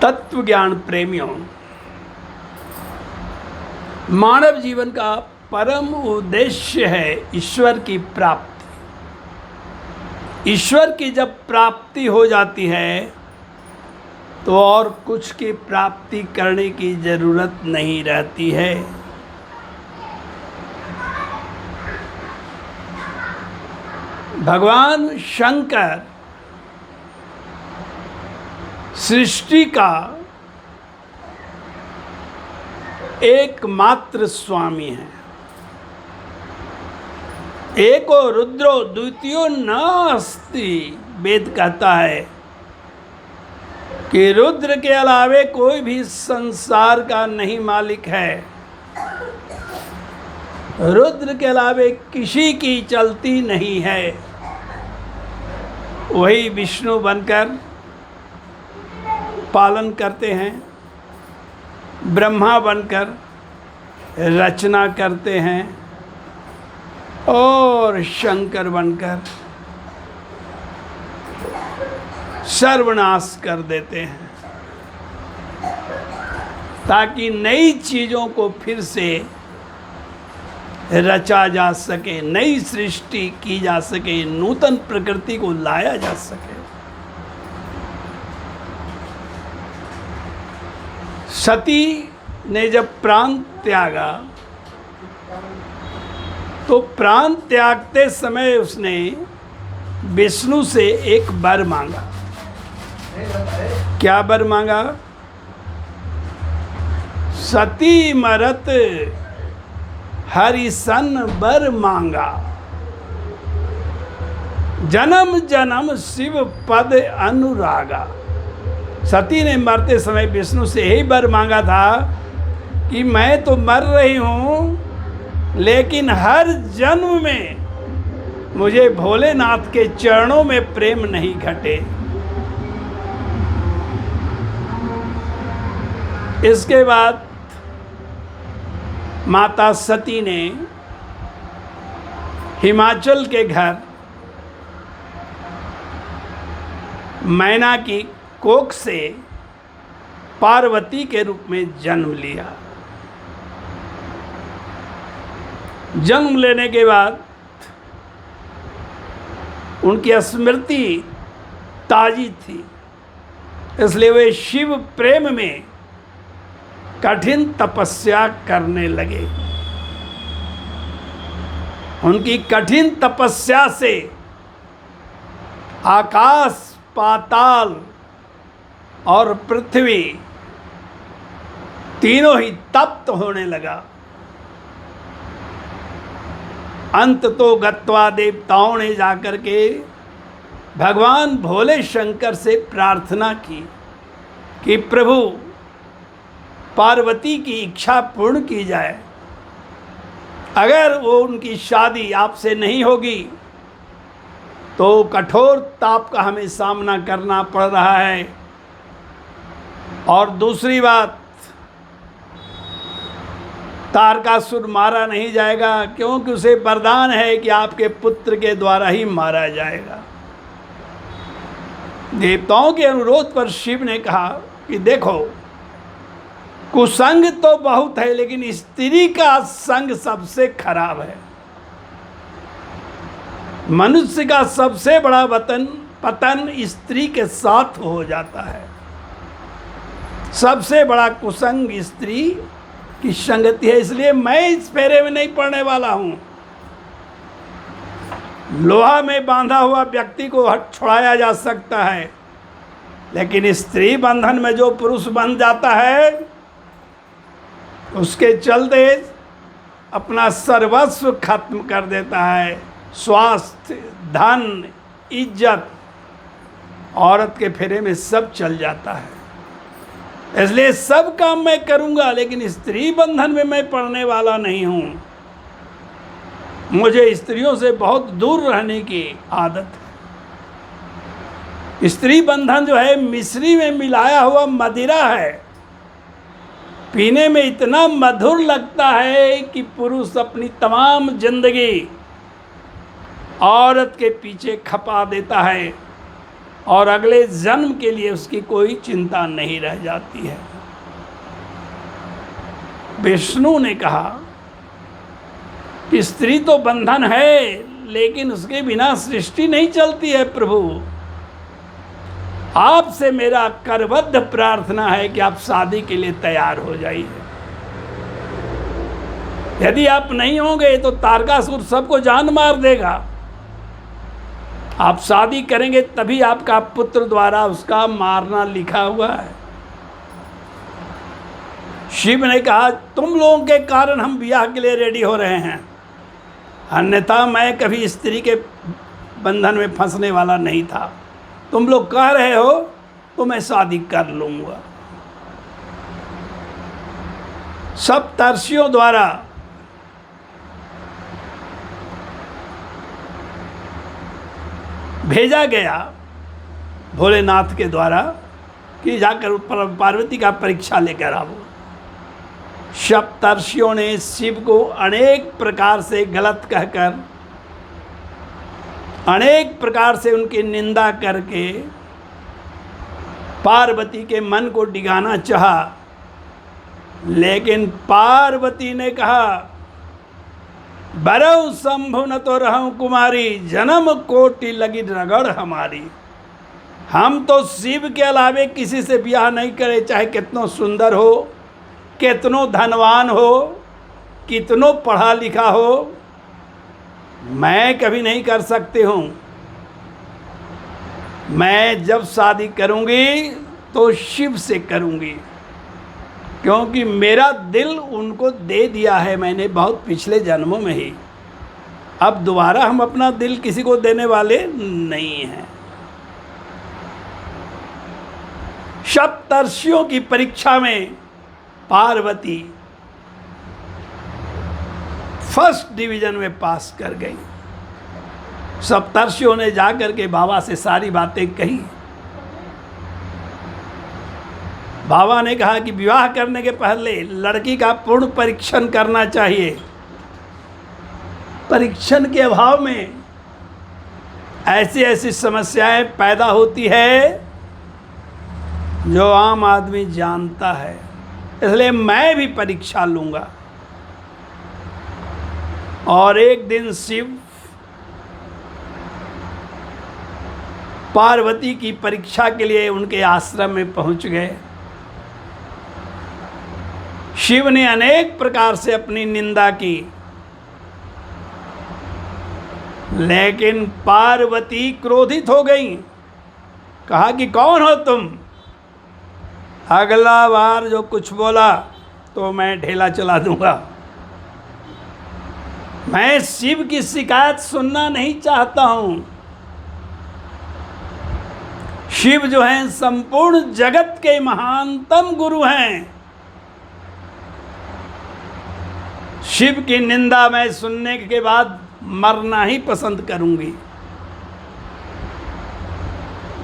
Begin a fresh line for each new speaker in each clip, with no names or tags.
तत्व ज्ञान प्रेमियों, मानव जीवन का परम उद्देश्य है ईश्वर की प्राप्ति। ईश्वर की जब प्राप्ति हो जाती है तो और कुछ की प्राप्ति करने की जरूरत नहीं रहती है। भगवान शंकर सृष्टि का एकमात्र स्वामी है। एको रुद्रो द्वितीयो नास्ति, वेद कहता है कि रुद्र के अलावे कोई भी संसार का नहीं मालिक है। रुद्र के अलावे किसी की चलती नहीं है। वही विष्णु बनकर पालन करते हैं, ब्रह्मा बनकर रचना करते हैं और शंकर बनकर सर्वनाश कर देते हैं, ताकि नई चीज़ों को फिर से रचा जा सके, नई सृष्टि की जा सके, नूतन प्रकृति को लाया जा सके। सती ने जब प्राण त्यागा तो प्राण त्यागते समय उसने विष्णु से एक वर मांगा। क्या वर मांगा? सती मरत हरिसन वर मांगा, जन्म जन्म शिव पद अनुरागा। सती ने मरते समय विष्णु से यही वर मांगा था कि मैं तो मर रही हूँ, लेकिन हर जन्म में मुझे भोलेनाथ के चरणों में प्रेम नहीं घटे। इसके बाद माता सती ने हिमाचल के घर मैना की कोख से पार्वती के रूप में जन्म लिया। जन्म लेने के बाद उनकी स्मृति ताजी थी, इसलिए वे शिव प्रेम में कठिन तपस्या करने लगे। उनकी कठिन तपस्या से आकाश, पाताल और पृथ्वी तीनों ही तप्त होने लगा। अंत तो गत्वा देवताओं ने जाकर के भगवान भोले शंकर से प्रार्थना की कि प्रभु पार्वती की इच्छा पूर्ण की जाए। अगर वो उनकी शादी आपसे नहीं होगी तो कठोर ताप का हमें सामना करना पड़ रहा है। और दूसरी बात, तारकासुर मारा नहीं जाएगा, क्योंकि उसे वरदान है कि आपके पुत्र के द्वारा ही मारा जाएगा। देवताओं के अनुरोध पर शिव ने कहा कि देखो, कुसंग तो बहुत है, लेकिन स्त्री का संग सबसे खराब है। मनुष्य का सबसे बड़ा पतन स्त्री के साथ हो जाता है। सबसे बड़ा कुसंग स्त्री की संगति है। इसलिए मैं इस फेरे में नहीं पड़ने वाला हूं। लोहा में बांधा हुआ व्यक्ति को छुड़ाया जा सकता है, लेकिन स्त्री बंधन में जो पुरुष बंध जाता है, उसके चलते अपना सर्वस्व खत्म कर देता है। स्वास्थ्य, धन, इज्जत, औरत के फेरे में सब चल जाता है। इसलिए सब काम मैं करूंगा, लेकिन स्त्री बंधन में मैं पड़ने वाला नहीं हूं। मुझे स्त्रियों से बहुत दूर रहने की आदत है। स्त्री बंधन जो है मिश्री में मिलाया हुआ मदिरा है। पीने में इतना मधुर लगता है कि पुरुष अपनी तमाम जिंदगी औरत के पीछे खपा देता है। और अगले जन्म के लिए उसकी कोई चिंता नहीं रह जाती है। विष्णु ने कहा कि स्त्री तो बंधन है, लेकिन उसके बिना सृष्टि नहीं चलती है। प्रभु, आपसे मेरा करबद्ध प्रार्थना है कि आप शादी के लिए तैयार हो जाइए। यदि आप नहीं होंगे तो तारकासुर सबको जान मार देगा। आप शादी करेंगे तभी आपका पुत्र द्वारा उसका मारना लिखा हुआ है। शिव ने कहा, तुम लोगों के कारण हम विवाह के लिए रेडी हो रहे हैं, अन्यथा मैं कभी स्त्री के बंधन में फंसने वाला नहीं था। तुम लोग कह रहे हो तो मैं शादी कर लूंगा। सप्तर्षियों द्वारा भेजा गया भोलेनाथ के द्वारा कि जाकर पार्वती का परीक्षा लेकर आओ। सप्तर्षियों ने शिव को अनेक प्रकार से गलत कहकर, अनेक प्रकार से उनकी निंदा करके पार्वती के मन को डिगाना चाहा, लेकिन पार्वती ने कहा, बरऊ शंभु न तो रहूं कुमारी, जन्म कोटि लगी रगड़ हमारी। हम तो शिव के अलावे किसी से ब्याह नहीं करे, चाहे कितनो सुंदर हो, कितनो धनवान हो, कितनो पढ़ा लिखा हो, मैं कभी नहीं कर सकती हूँ। मैं जब शादी करूँगी तो शिव से करूँगी, क्योंकि मेरा दिल उनको दे दिया है मैंने बहुत पिछले जन्मों में ही। अब दोबारा हम अपना दिल किसी को देने वाले नहीं हैं। सप्तर्षियों की परीक्षा में पार्वती फर्स्ट डिवीजन में पास कर गई। सप्तर्षियों ने जाकर के बाबा से सारी बातें कही। बाबा ने कहा कि विवाह करने के पहले लड़की का पूर्ण परीक्षण करना चाहिए। परीक्षण के अभाव में ऐसी ऐसी समस्याएं पैदा होती है जो आम आदमी जानता है, इसलिए मैं भी परीक्षा लूँगा। और एक दिन शिव पार्वती की परीक्षा के लिए उनके आश्रम में पहुंच गए। शिव ने अनेक प्रकार से अपनी निंदा की, लेकिन पार्वती क्रोधित हो गई। कहा कि कौन हो तुम? अगला बार जो कुछ बोला तो मैं ढेला चला दूंगा। मैं शिव की शिकायत सुनना नहीं चाहता हूं। शिव जो हैं संपूर्ण जगत के महानतम गुरु हैं। शिव की निंदा मैं सुनने के बाद मरना ही पसंद करूंगी।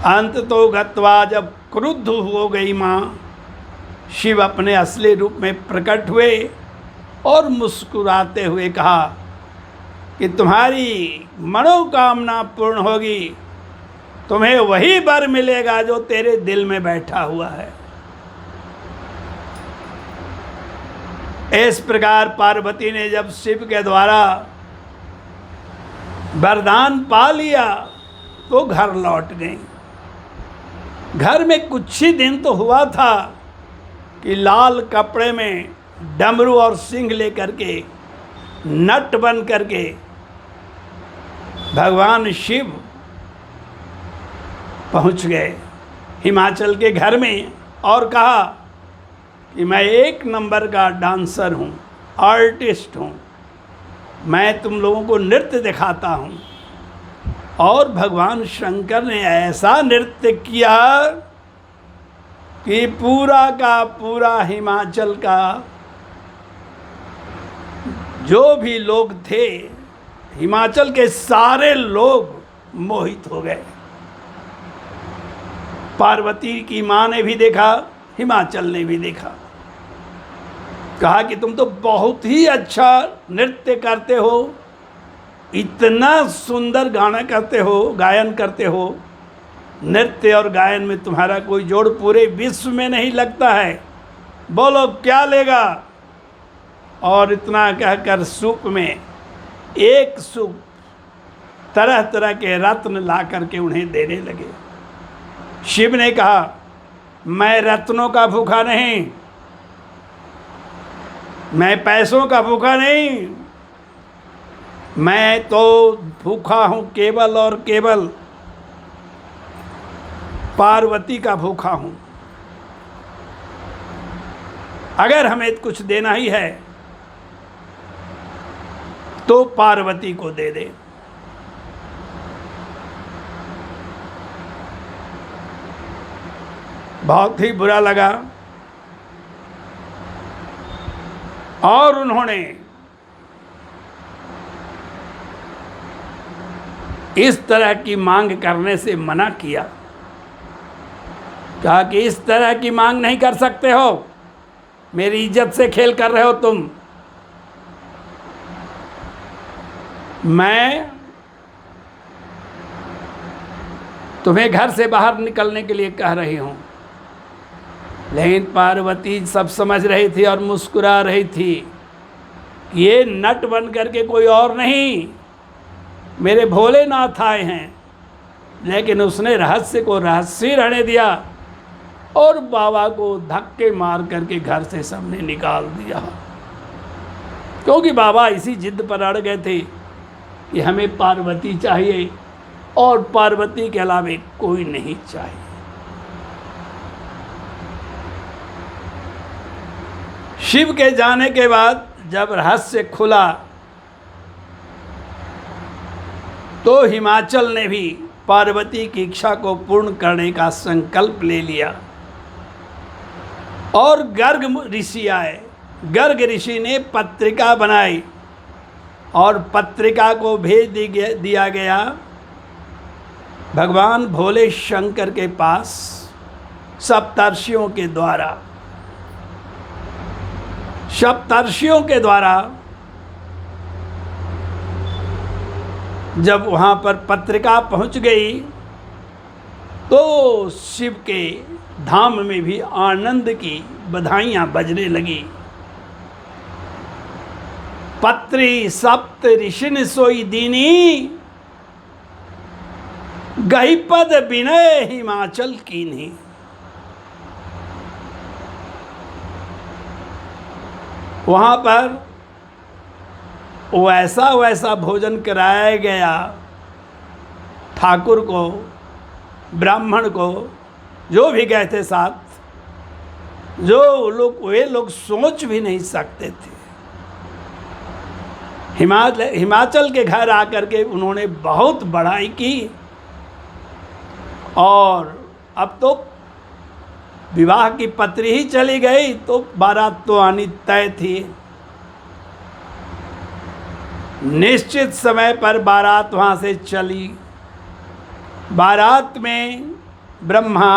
अंत तो गत्वा जब क्रुद्ध हो गई माँ, शिव अपने असली रूप में प्रकट हुए और मुस्कुराते हुए कहा कि तुम्हारी मनोकामना पूर्ण होगी, तुम्हें वही वर मिलेगा जो तेरे दिल में बैठा हुआ है। इस प्रकार पार्वती ने जब शिव के द्वारा वरदान पा लिया तो घर लौट गई। घर में कुछ ही दिन तो हुआ था कि लाल कपड़े में डमरू और सिंह लेकर के नट बन करके भगवान शिव पहुंच गए हिमाचल के घर में और कहा कि मैं एक नंबर का डांसर हूँ, आर्टिस्ट हूँ, मैं तुम लोगों को नृत्य दिखाता हूँ। और भगवान शंकर ने ऐसा नृत्य किया कि पूरा का पूरा हिमाचल का जो भी लोग थे, हिमाचल के सारे लोग मोहित हो गए। पार्वती की माँ ने भी देखा, हिमाचल ने भी देखा। कहा कि तुम तो बहुत ही अच्छा नृत्य करते हो, इतना सुंदर गाना करते हो, गायन करते हो, नृत्य और गायन में तुम्हारा कोई जोड़ पूरे विश्व में नहीं लगता है, बोलो क्या लेगा। और इतना कहकर सूप में एक सूप तरह तरह के रत्न ला करके उन्हें देने लगे। शिव ने कहा, मैं रत्नों का भूखा नहीं, मैं पैसों का भूखा नहीं, मैं तो भूखा हूँ केवल और केवल पार्वती का भूखा हूँ। अगर हमें कुछ देना ही है तो पार्वती को दे दे। बहुत ही बुरा लगा और उन्होंने इस तरह की मांग करने से मना किया। कहा कि इस तरह की मांग नहीं कर सकते हो, मेरी इज्जत से खेल कर रहे हो तुम। मैं तुम्हें घर से बाहर निकलने के लिए कह रही हूँ। लेकिन पार्वती सब समझ रही थी और मुस्कुरा रही थी। ये नट बन करके कोई और नहीं, मेरे भोलेनाथ आए हैं। लेकिन उसने रहस्य को रहस्य ही रहने दिया और बाबा को धक्के मार करके घर से सबने निकाल दिया, क्योंकि बाबा इसी जिद पर अड़ गए थे कि हमें पार्वती चाहिए और पार्वती के अलावा कोई नहीं चाहिए। शिव के जाने के बाद जब रहस्य खुला तो हिमाचल ने भी पार्वती की इच्छा को पूर्ण करने का संकल्प ले लिया और गर्ग ऋषि आए। गर्ग ऋषि ने पत्रिका बनाई और पत्रिका को भेज दिया गया भगवान भोले शंकर के पास सप्तर्षियों के द्वारा। सप्तर्षियों के द्वारा जब वहाँ पर पत्रिका पहुँच गई तो शिव के धाम में भी आनंद की बधाइयाँ बजने लगी। पत्री सप्त ऋषिन सोई दीनी, गही पद विनय हिमाचल कीन्ही। वहाँ पर वैसा भोजन कराया गया ठाकुर को, ब्राह्मण को, जो भी गए थे साथ, जो वे लोग सोच भी नहीं सकते थे। हिमाचल के घर आकर के उन्होंने बहुत बड़ाई की और अब तो विवाह की पत्री ही चली गई तो बारात तो आनी तय थी। निश्चित समय पर बारात वहाँ से चली। बारात में ब्रह्मा,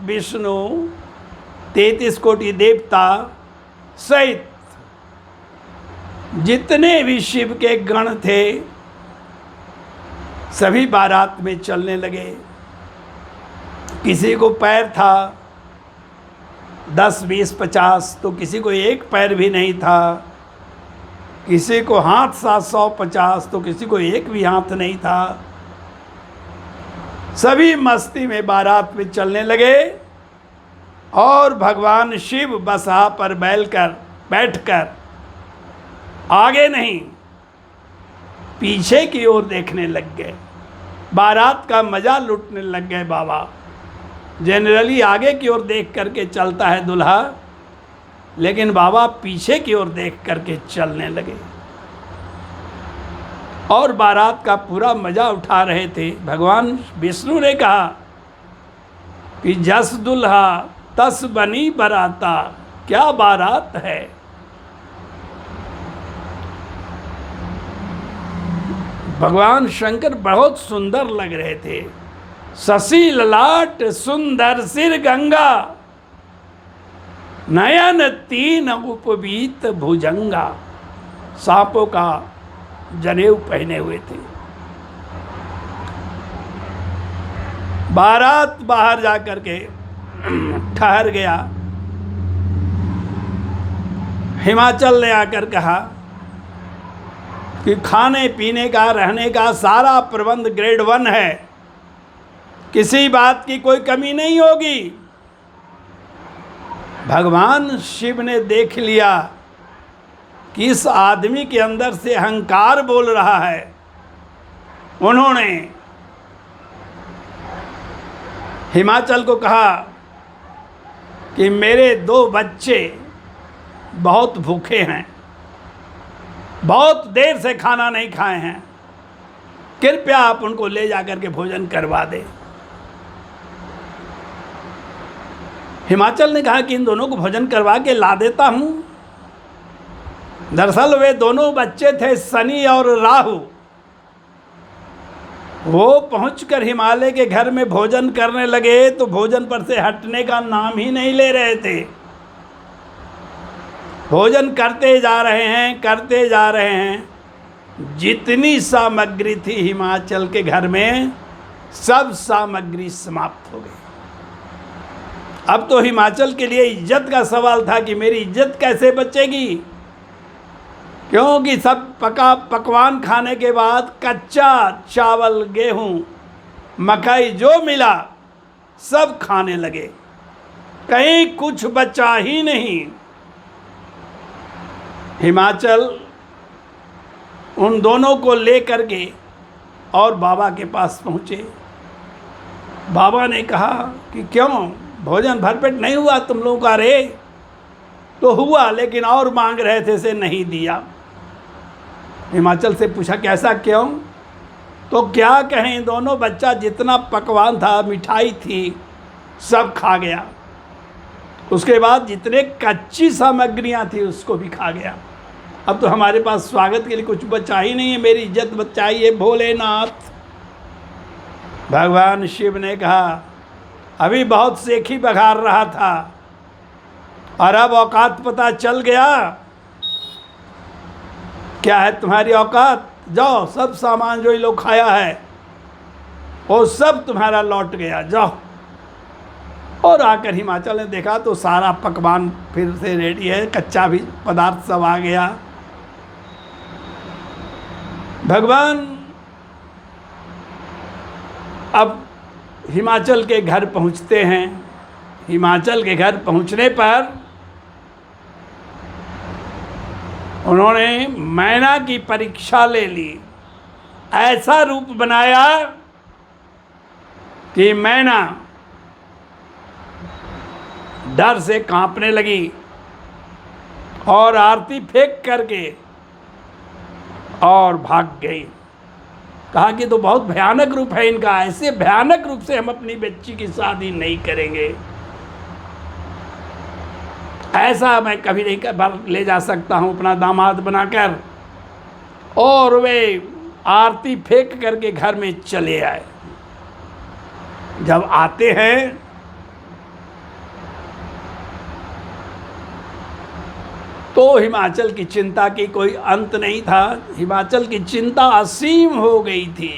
विष्णु, 33 कोटि देवता सहित जितने भी शिव के गण थे सभी बारात में चलने लगे। किसी को पैर था 10, 20, 50, तो किसी को एक पैर भी नहीं था। किसी को हाथ 750 तो किसी को एक भी हाथ नहीं था। सभी मस्ती में बारात में चलने लगे और भगवान शिव बसहा पर बैठकर आगे नहीं पीछे की ओर देखने लग गए। बारात का मज़ा लूटने लग गए बाबा। जनरली आगे की ओर देख करके चलता है दूल्हा, लेकिन बाबा पीछे की ओर देख करके चलने लगे और बारात का पूरा मज़ा उठा रहे थे। भगवान विष्णु ने कहा कि जस दुल्हा तस बनी बराता, क्या बारात है। भगवान शंकर बहुत सुंदर लग रहे थे। शशि ललाट सुंदर सिर गंगा, नयन 3 उपवीत भुजंगा। सांपों का जनेऊ पहने हुए थे। बारात बाहर जा कर के ठहर गया। हिमाचल ने आकर कहा कि खाने पीने का, रहने का सारा प्रबंध ग्रेड 1 है, किसी बात की कोई कमी नहीं होगी। भगवान शिव ने देख लिया कि इस आदमी के अंदर से अहंकार बोल रहा है। उन्होंने हिमाचल को कहा कि मेरे 2 बच्चे बहुत भूखे हैं, बहुत देर से खाना नहीं खाए हैं, कृपया आप उनको ले जाकर के भोजन करवा दें। हिमाचल ने कहा कि इन दोनों को भोजन करवा के ला देता हूँ। दरअसल वे दोनों बच्चे थे शनि और राहु। वो पहुंचकर हिमालय के घर में भोजन करने लगे तो भोजन पर से हटने का नाम ही नहीं ले रहे थे। भोजन करते जा रहे हैं, करते जा रहे हैं। जितनी सामग्री थी हिमाचल के घर में, सब सामग्री समाप्त हो गई। अब तो हिमाचल के लिए इज्जत का सवाल था कि मेरी इज्जत कैसे बचेगी, क्योंकि सब पकवान खाने के बाद कच्चा चावल, गेहूं, मकई जो मिला सब खाने लगे, कहीं कुछ बचा ही नहीं। हिमाचल उन दोनों को लेकर के और बाबा के पास पहुँचे। बाबा ने कहा कि क्यों भोजन भरपेट नहीं हुआ तुम लोगों का? रे तो हुआ, लेकिन और मांग रहे थे से नहीं दिया। हिमाचल से पूछा कैसा क्यों? तो क्या कहें, दोनों बच्चा जितना पकवान था, मिठाई थी, सब खा गया। उसके बाद जितने कच्ची सामग्रियां थी उसको भी खा गया। अब तो हमारे पास स्वागत के लिए कुछ बचा ही नहीं है, मेरी इज्जत बचाइए भोलेनाथ। भगवान शिव ने कहा अभी बहुत सेखी बघार रहा था और अब औकात पता चल गया। क्या है तुम्हारी औकात? जाओ, सब सामान जो ये लोग खाया है वो सब तुम्हारा लौट गया, जाओ। और आकर हिमाचल ने देखा तो सारा पकवान फिर से रेडी है, कच्चा भी पदार्थ सब आ गया। भगवान अब हिमाचल के घर पहुंचते हैं। हिमाचल के घर पहुंचने पर उन्होंने मैना की परीक्षा ले ली। ऐसा रूप बनाया कि मैना डर से कांपने लगी और आरती फेंक करके और भाग गई। कहा कि तो बहुत भयानक रूप है इनका, ऐसे भयानक रूप से हम अपनी बच्ची की शादी नहीं करेंगे, ऐसा मैं कभी नहीं ले जा सकता हूँ अपना दामाद बनाकर। और वे आरती फेंक करके घर में चले आए। जब आते हैं तो हिमाचल की चिंता की कोई अंत नहीं था। हिमाचल की चिंता असीम हो गई थी।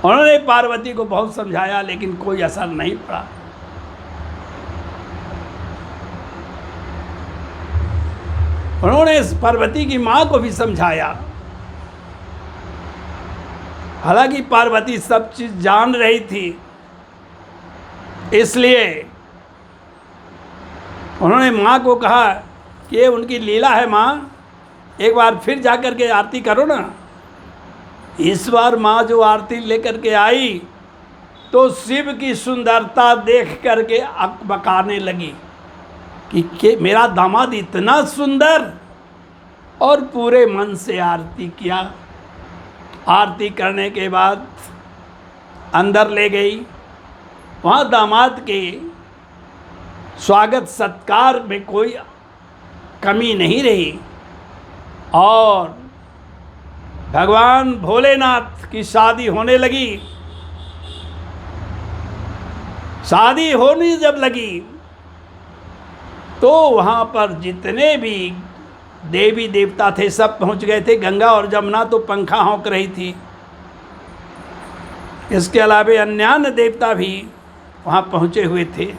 उन्होंने पार्वती को बहुत समझाया लेकिन कोई असर नहीं पड़ा। उन्होंने पार्वती की माँ को भी समझाया। हालांकि पार्वती सब चीज जान रही थी, इसलिए उन्होंने माँ को कहा कि ये उनकी लीला है माँ, एक बार फिर जाकर के आरती करो ना। इस बार माँ जो आरती लेकर के आई तो शिव की सुंदरता देख करके अकबकाने लगी कि मेरा दामाद इतना सुंदर, और पूरे मन से आरती किया। आरती करने के बाद अंदर ले गई। वहाँ दामाद के स्वागत सत्कार में कोई कमी नहीं रही और भगवान भोलेनाथ की शादी होने लगी। शादी होने जब लगी तो वहाँ पर जितने भी देवी देवता थे सब पहुँच गए थे। गंगा और जमुना तो पंखा हौंक रही थी। इसके अलावा अन्य देवता भी वहाँ पहुँचे हुए थे।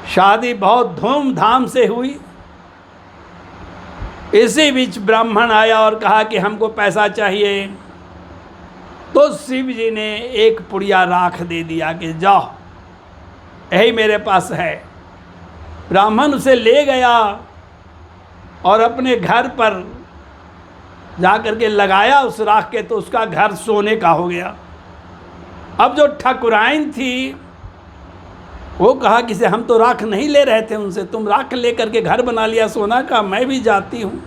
शादी बहुत धूमधाम से हुई। इसी बीच ब्राह्मण आया और कहा कि हमको पैसा चाहिए। तो शिव जी ने एक पुड़िया राख दे दिया कि जाओ, यही मेरे पास है। ब्राह्मण उसे ले गया और अपने घर पर जा कर के लगाया उस राख के, तो उसका घर सोने का हो गया। अब जो ठाकुराइन थी वो कहा कि से हम तो राख नहीं ले रहे थे उनसे, तुम राख लेकर के घर बना लिया सोना का, मैं भी जाती हूँ।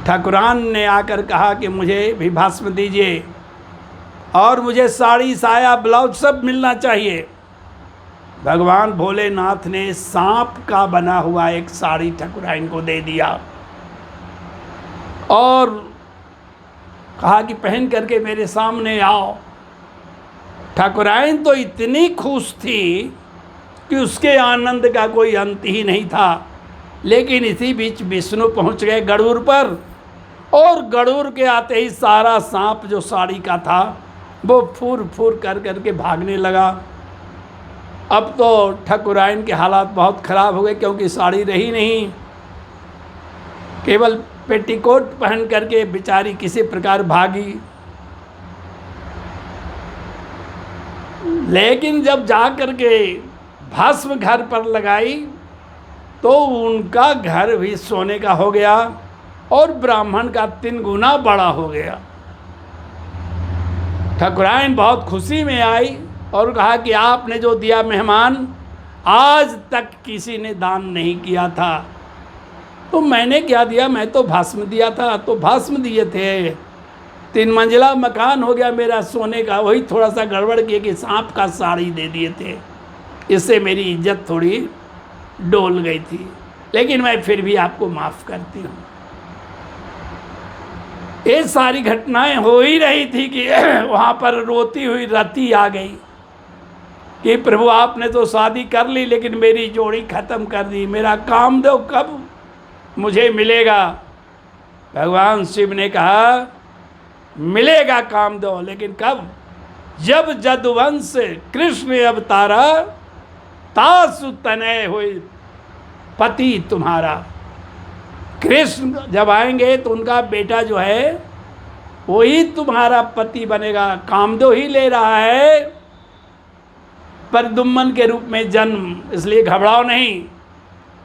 ठाकुरान ने आकर कहा कि मुझे भी भस्म दीजिए और मुझे साड़ी साया ब्लाउज सब मिलना चाहिए। भगवान भोलेनाथ ने सांप का बना हुआ एक साड़ी ठाकुराइन को दे दिया और कहा कि पहन करके मेरे सामने आओ। ठाकुराइन तो इतनी खुश थी कि उसके आनंद का कोई अंत ही नहीं था। लेकिन इसी बीच विष्णु पहुंच गए गरुड़ पर, और गरुड़ के आते ही सारा सांप जो साड़ी का था वो फूर फूर कर करके भागने लगा। अब तो ठाकुराइन के हालात बहुत ख़राब हो गए, क्योंकि साड़ी रही नहीं, केवल पेटीकोट पहन करके बेचारी किसी प्रकार भागी। लेकिन जब जा कर के भस्म घर पर लगाई तो उनका घर भी सोने का हो गया और ब्राह्मण का 3 गुना बड़ा हो गया। ठाकुराइन बहुत खुशी में आई और कहा कि आपने जो दिया मेहमान, आज तक किसी ने दान नहीं किया था। तो मैंने क्या दिया, मैं तो भस्म दिया था। तो भस्म दिए थे, 3 मंजिला मकान हो गया मेरा सोने का, वही थोड़ा सा गड़बड़ किए कि सांप का साड़ी दे दिए थे, इससे मेरी इज्जत थोड़ी डोल गई थी, लेकिन मैं फिर भी आपको माफ़ करती हूँ। ये सारी घटनाएं हो ही रही थी कि वहाँ पर रोती हुई रति आ गई कि प्रभु आपने तो शादी कर ली लेकिन मेरी जोड़ी ख़त्म कर दी, मेरा कामदेव कब मुझे मिलेगा। भगवान शिव ने कहा मिलेगा कामदेव, लेकिन कब, जब जदुवंश कृष्ण अवतारा तासु तनय हुई पति तुम्हारा। कृष्ण जब आएंगे तो उनका बेटा जो है वही तुम्हारा पति बनेगा। कामदेव ही ले रहा है परदुम्मन के रूप में जन्म, इसलिए घबराओ नहीं,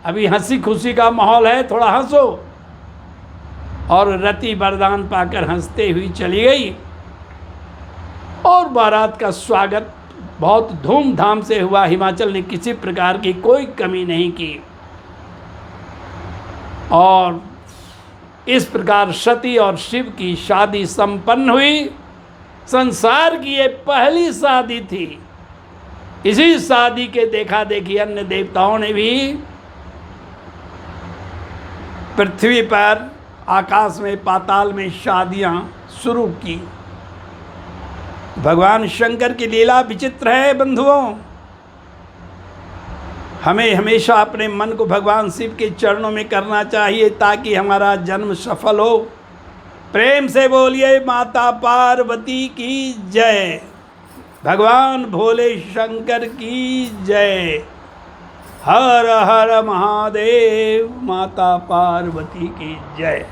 अभी हंसी खुशी का माहौल है, थोड़ा हंसो। और रति वरदान पाकर हंसते हुई चली गई और बारात का स्वागत बहुत धूमधाम से हुआ। हिमाचल ने किसी प्रकार की कोई कमी नहीं की और इस प्रकार सती और शिव की शादी संपन्न हुई। संसार की ये पहली शादी थी। इसी शादी के देखा देखी अन्य देवताओं ने भी पृथ्वी पर, आकाश में, पाताल में शादियां शुरू की। भगवान शंकर की लीला विचित्र है बंधुओं। हमें हमेशा अपने मन को भगवान शिव के चरणों में करना चाहिए ताकि हमारा जन्म सफल हो। प्रेम से बोलिए माता पार्वती की जय, भगवान भोले शंकर की जय। हर हर महादेव, माता पार्वती की जय।